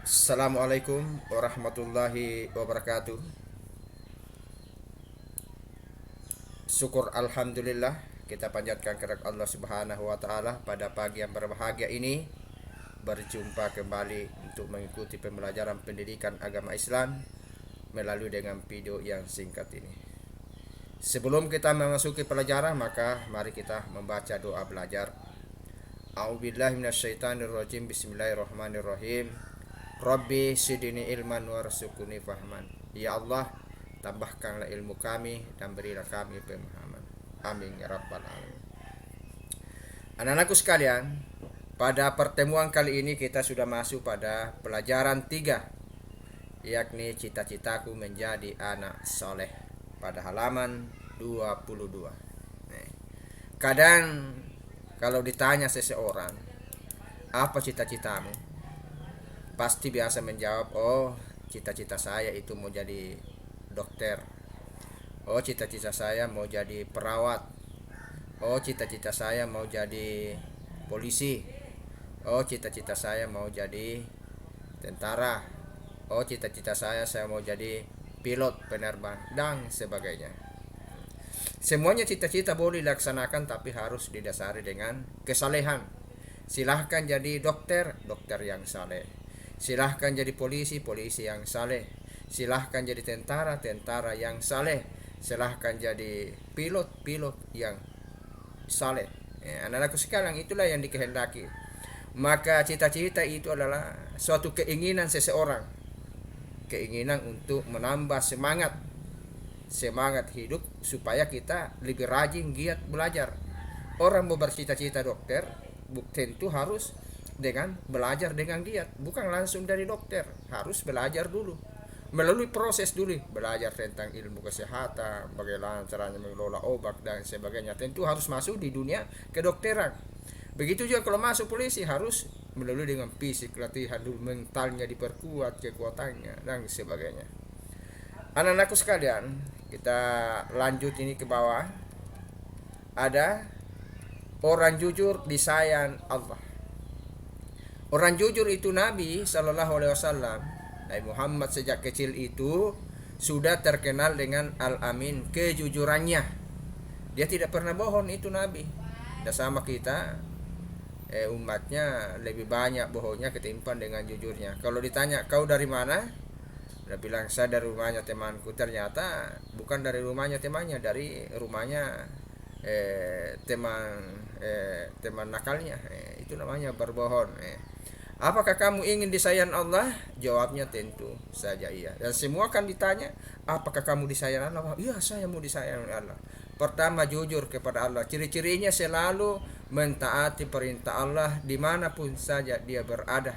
Assalamualaikum warahmatullahi wabarakatuh. Syukur alhamdulillah kita panjatkan kehadirat Allah Subhanahu wa taala pada pagi yang berbahagia ini berjumpa kembali untuk mengikuti pembelajaran pendidikan agama Islam melalui dengan video yang singkat ini. Sebelum kita memasuki pelajaran, maka mari kita membaca doa belajar. A'udzubillahi minasyaitonirrajim. Bismillahirrahmanirrahim. Rabbi sidini ilman warzuqni fahman. Ya Allah, tambahkanlah ilmu kami dan berilah kami pemahaman. Amin ya rabbal alamin. Anak-anakku sekalian, pada pertemuan kali ini kita sudah masuk pada pelajaran 3, yakni cita-citaku menjadi anak soleh, pada halaman 22. Kadang kalau ditanya seseorang, apa cita-citamu? Pasti biasa menjawab, oh cita-cita saya itu mau jadi dokter. Oh cita-cita saya mau jadi perawat. Oh cita-cita saya mau jadi polisi. Oh cita-cita saya mau jadi tentara. Oh cita-cita saya mau jadi pilot penerbang dan sebagainya. Semuanya cita-cita boleh dilaksanakan, tapi harus didasari dengan kesalehan. Silahkan jadi dokter, dokter yang saleh. Silahkan jadi polisi, polisi yang saleh. Silahkan jadi tentara, tentara yang saleh. Silahkan jadi pilot, pilot yang saleh. Anak-anakku sekalian, itulah yang dikehendaki. Maka cita-cita itu adalah suatu keinginan seseorang, keinginan untuk menambah semangat hidup supaya kita lebih rajin giat belajar. Orang mau bercita-cita dokter tentu harus dengan belajar dengan giat, bukan langsung dari dokter, harus belajar dulu, melalui proses dulu, belajar tentang ilmu kesehatan, bagaimana caranya mengelola obat dan sebagainya. Tentu harus masuk di dunia kedokteran. Begitu juga kalau masuk polisi, harus melalui dengan fisik, latihan dulu, mentalnya diperkuat, kekuatannya dan sebagainya. Anak-anakku sekalian, kita lanjut ini ke bawah. Ada orang jujur disayang Allah. Orang jujur itu Nabi Shallallahu Alaihi Wasallam. Nabi Muhammad sejak kecil itu sudah terkenal dengan al-amin, kejujurannya. Dia tidak pernah bohong, itu Nabi. Dan sama kita, umatnya lebih banyak bohongnya ketimbang dengan jujurnya. Kalau ditanya kau dari mana, dia bilang saya dari rumahnya temanku. Ternyata bukan dari rumahnya temannya, dari rumahnya teman nakalnya. Itu namanya berbohong. Apakah kamu ingin disayang Allah? Jawabnya tentu saja iya. Dan semua akan ditanya, apakah kamu disayang Allah? Iya, saya mau disayang oleh Allah. Pertama, jujur kepada Allah. Ciri-cirinya selalu mentaati perintah Allah dimanapun saja dia berada.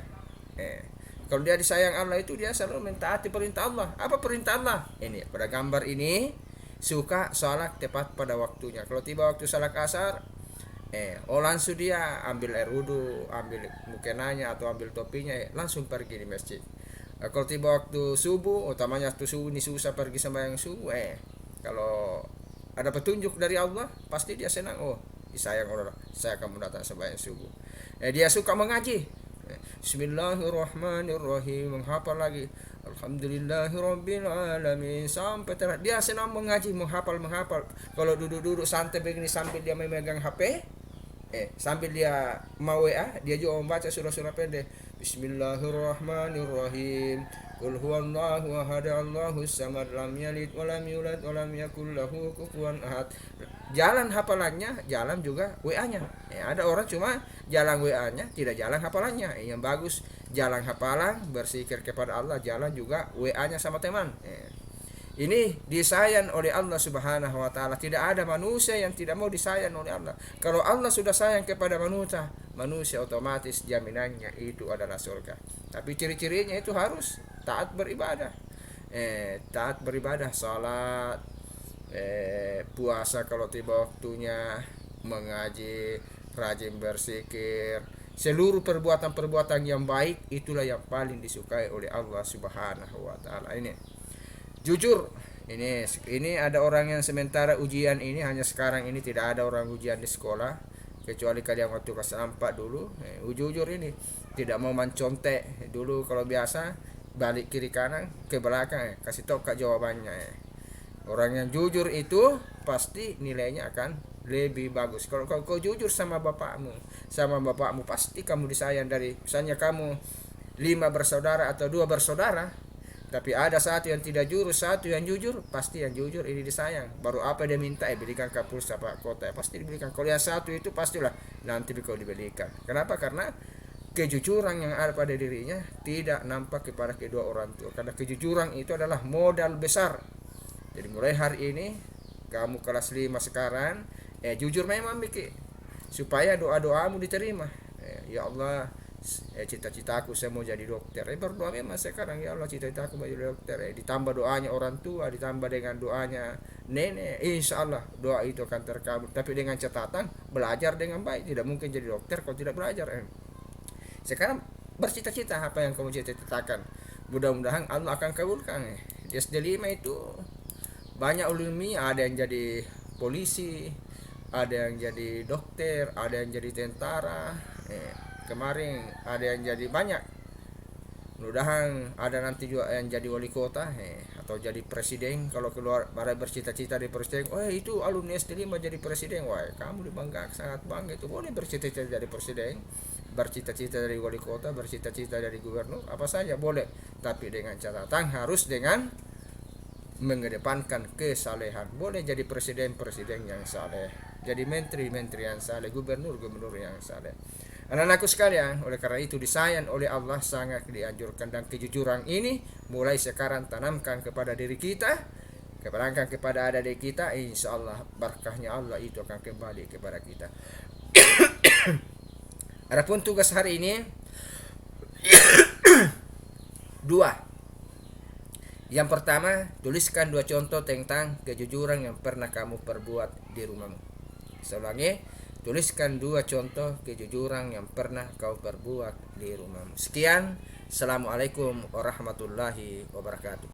Kalau dia disayang Allah itu dia selalu mentaati perintah Allah. Apa perintah Allah? Ini pada gambar ini, suka sholat tepat pada waktunya. Kalau tiba waktu sholat asar, langsung dia ambil air wudhu, ambil mukenanya atau ambil topinya, langsung pergi di masjid. Kalau tiba waktu subuh, utamanya waktu subuh ini susah pergi sembahyang subuh, kalau ada petunjuk dari Allah, pasti dia senang. Oh, disayang Allah, saya akan datang sembahyang subuh. Dia suka mengaji. Bismillahirrahmanirrahim, menghafal lagi. Alhamdulillahirrabbilalamin, sampai dia senang mengaji, menghafal. Kalau duduk-duduk santai begini sambil dia memegang HP, sambil dia mau WA, dia juga membaca surah-surah pendek. Bismillahirrahmanirrahim. Qul huwallahu ahad, Allahus samad, lam yalid wa lam yulad wa lam yakul lahu kufuwan ahad. Jalan hafalannya, jalan juga WA-nya. Ada orang cuma jalan WA-nya, tidak jalan hafalannya. Yang bagus jalan hafalan, berzikir kepada Allah, jalan juga WA-nya sama teman. Ini disayang oleh Allah Subhanahu wa taala. Tidak ada manusia yang tidak mau disayang oleh Allah. Kalau Allah sudah sayang kepada manusia, manusia otomatis jaminannya itu adalah surga. Tapi ciri-cirinya itu harus taat beribadah. Taat beribadah, salat, puasa kalau tiba waktunya, mengaji, rajin berzikir. Seluruh perbuatan-perbuatan yang baik itulah yang paling disukai oleh Allah Subhanahu wa taala. Ini jujur. Ini ada orang yang sementara ujian ini hanya sekarang ini, tidak ada orang ujian di sekolah, kecuali kalian waktu kelas 4 dulu jujur ini tidak mau mencontek dulu. Kalau biasa balik kiri kanan ke belakang kasih tahu kak jawabannya orang yang jujur itu pasti nilainya akan lebih bagus. Kalau kau jujur sama bapakmu pasti kamu disayang. Dari misalnya kamu 5 bersaudara atau 2 bersaudara, tapi ada satu yang tidak jujur, satu yang jujur, pasti yang jujur ini disayang. Baru apa dia minta berikan ke pulsa pak kota pasti diberikan. Kalau yang satu itu pastilah nanti kau diberikan. Kenapa? Karena kejujuran yang ada pada dirinya tidak nampak kepada kedua orang tua. Karena kejujuran itu adalah modal besar. Jadi mulai hari ini kamu kelas 5 sekarang jujur memang Miki, supaya doa-doamu diterima. Ya Allah, cita-citaku saya mau jadi dokter. Berdoa memang sekarang, ya Allah cita-citaku mau jadi dokter. Ditambah doanya orang tua, ditambah dengan doanya nenek, insya Allah doa itu akan terkabul. Tapi dengan catatan belajar dengan baik. Tidak mungkin jadi dokter kalau tidak belajar. Sekarang bercita-cita apa yang kamu cita-citakan. Mudah-mudahan Allah akan kabulkan. Di SD 5 itu banyak ulumi, ada yang jadi polisi, ada yang jadi dokter, ada yang jadi tentara. Kemarin ada yang jadi banyak. Mudah-mudahan ada nanti juga yang jadi wali kota atau jadi presiden. Kalau keluar pada bercita-cita di presiden, itu alumni SD 5 jadi presiden. Wah, kamu dibanggakan, sangat bangga. Itu boleh bercita-cita jadi presiden, bercita-cita dari wali kota, bercita-cita dari gubernur, apa saja boleh. Tapi dengan catatan harus dengan mengedepankan kesalehan. Boleh jadi presiden yang saleh, jadi menteri yang saleh, gubernur yang saleh. Anak-anakku sekalian, oleh karena itu disayang oleh Allah, sangat dianjurkan. Dan kejujuran ini mulai sekarang tanamkan kepada diri kita, kepada adik kita. Insya Allah berkahnya Allah itu akan kembali kepada kita. Adapun tugas hari ini 2. Yang pertama, tuliskan 2 contoh tentang kejujuran yang pernah kamu perbuat di rumahmu. Saya ulangi, tuliskan 2 contoh kejujuran yang pernah kau perbuat di rumahmu. Sekian, Assalamualaikum warahmatullahi wabarakatuh.